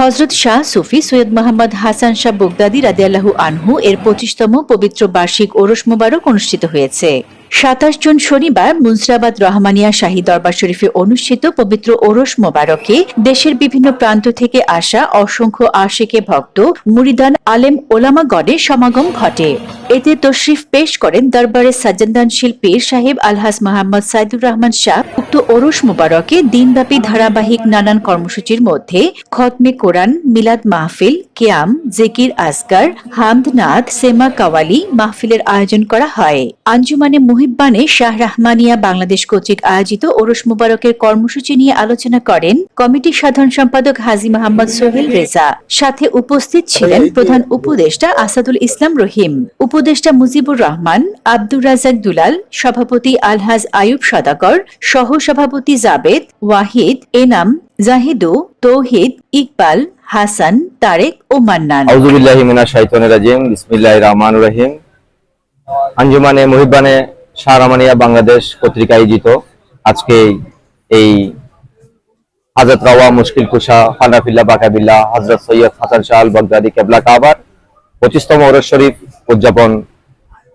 হযরত শাহ সুফি সৈয়দ মোহাম্মদ হাসান শাহ বগদাদী রাদিয়াল্লাহু আনহু এর 25তম পবিত্র বার্ষিক ওরস মোবারক অনুষ্ঠিত হয়েছে। 27 জুন শনিবার মুন্সিরাবাদ রহমানিয়া শাহী দরবার শরীফে অনুষ্ঠিত পবিত্র ওরস মোবারকে দেশের বিভিন্ন প্রান্ত থেকে আসা অসংখ্য আশিকে ভক্ত, মুরিদান, আলেম ওলামাগণের সমাগম ঘটে। এতে তশরিফ পেশ করেন দরবারের সাজ্জাদানশীল পীর সাহেব আলহাজ মোহাম্মদ সাইদুর রহমান শাহ। উক্ত ওরস মোবারকে দিনব্যাপী ধারাবাহিক নানান কর্মসূচির মধ্যে খতমে কোরআন, মিলাদ মাহফিল, কিয়াম, জিকির আজকার, হামদ নাথ, সেমা কাওয়ালি মাহফিলের আয়োজন করা হয়। আঞ্জুমানে মুহিব্বানে শাহ রাহমানিয়া বাংলাদেশ কর্তৃক আয়োজিত ওরস মোবারকের কর্মসূচি নিয়ে আলোচনা করেন কমিটির সাধারণ সম্পাদক হাজী মোহাম্মদ সোহেল রেজা। সাথে উপস্থিত ছিলেন প্রধান উপদেষ্টা আসাদুল ইসলাম রহিম, উপদেষ্টা মুজিবুর রহমান, আব্দুর রাজাক দুলাল, সভাপতি আলহাজ আয়ুব সদাগর, সহ সভাপতি জাবেদ, ওয়াহিদ, এনাম, জাহিদু, তৌহিদ, ইকবাল, হাসান, তারেক ও মান্নান। আউযু বিল্লাহি মিনাশ শাইতানির রাজিম। বিসমিল্লাহির রহমানির রহিম। আঞ্জুমানে মুহিব্বানে শাহ রাহমানিয়া বাংলাদেশ কর্তৃক আয়োজিত আজকে এই হযরত রাওয়া মুশকিল কুশা হানাফিল্লাহ বাকাবিল্লাহ হযরত সৈয়দ হাসান শাহ আল বগদাদী কেবলা কাবার 25তম ওরস শরীফ উদযাপন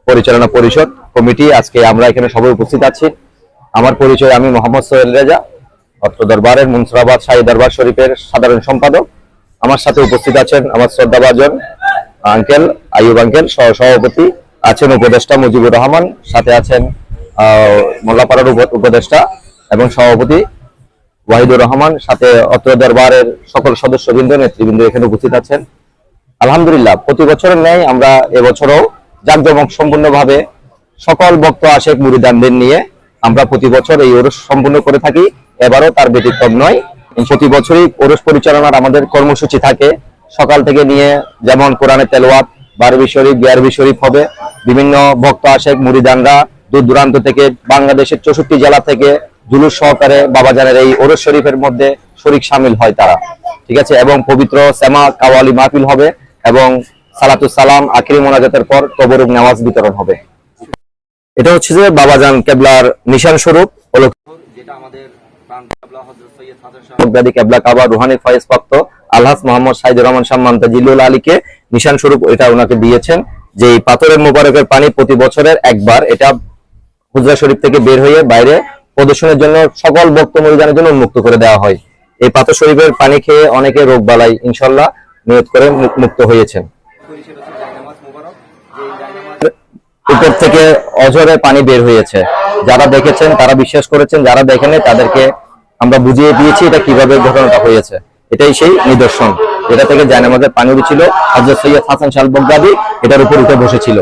পরিচালনা পরিষদ কমিটি, আজকে আমরা এখানে সবাই উপস্থিত আছি। আমার পরিচয়, আমি মোহাম্মদ সোহেল রেজা, অত্র দরবারের মুন্সিরাবাদ শাহী দরবার শরীফের সাধারণ সম্পাদক। আমার সাথে উপস্থিত আছেন আমার শ্রদ্ধাভাজন আঙ্কেল আইয়ুব আঙ্কেল, সভাপতি আছেন উপদেষ্টা মুজিবুর রহমান, সাথে আছেন মোল্লাপাড়ার উপদেষ্টা এবং সভাপতি ওয়াহিদুর রহমান, সাথে অত্র দরবারের সকল সদস্যবৃন্দ, নেতৃবৃন্দ এখানে উপস্থিত আছেন। আলহামদুলিল্লাহ, প্রতি বছরের ন্যায় আমরা এবছরও জাঁকজমক সম্পূর্ণভাবে সকল ভক্ত আশেক মুরিদানদের নিয়ে আমরা প্রতি বছর এই ওরস সম্পূর্ণ করে থাকি। এবারও তার ব্যতিক্রম নয়। প্রতি বছরই ওরস পরিচালনার আমাদের কর্মসূচি থাকে সকাল থেকে নিয়ে, যেমন কোরআনের তেলাওয়াত, বারবি শরীফ, বিয়ারবি শরীফ হবে। বিভিন্ন ভক্ত আশেক মুরিদানরা দূর দূরান্ত থেকে, বাংলাদেশের 64 জেলা থেকে জুলুস সহকারে বাবাজানের এই ওরস শরীফের মধ্যে শরীক শামিল হয় তারা, ঠিক আছে। এবং পবিত্র সেমা কাওয়ালি মাহফিল হবে এবং সালাতুস সালাম আখিরি মোনাজাতের পর তবরুক নামাজ বিতরণ হবে। এটা হচ্ছে যে বাবাজান কেবলার নিশান স্বরূপ হলো, যেটা আমাদের প্রাণ কেবলা হযরত সৈয়দ হাসান শাহ বগদাদী কেবলা কাবা রুহানি ফয়েজ প্রাপ্ত আলহাজ মোহাম্মদ সাইদুর রহমান শাহ মুনতাজিলুল আলীকে নিশান স্বরূপ এটা ওনাকে দিয়েছেন। যে এই পাথরের মোবারকের পানি প্রতি বছরের একবার এটা হুজরা শরীফ থেকে বের হয়ে বাইরে প্রদর্শনের জন্য সকল ভক্ত মুরিদানের জন্য উন্মুক্ত করে দেওয়া হয়। এই পাথর শরীফের পানি খেয়ে অনেকে রোগ বালাই ইনশাআল্লাহ নিয়ত করে মুক্ত হয়েছেন। উপর থেকে অঝরে পানি বের হয়েছে, যারা দেখেছেন তারা বিশ্বাস করেছেন, যারা দেখেন তাদেরকে আমরা বুঝিয়ে দিয়েছি এটা কিভাবে ঘটনাটা হয়েছে। এটাই সেই নিদর্শন, এটা থেকে জায়নামাজের পানি উঠেছিল, হযরত সৈয়দ হাসান শাহ বগদাদী এটার উপর উঠে বসেছিল।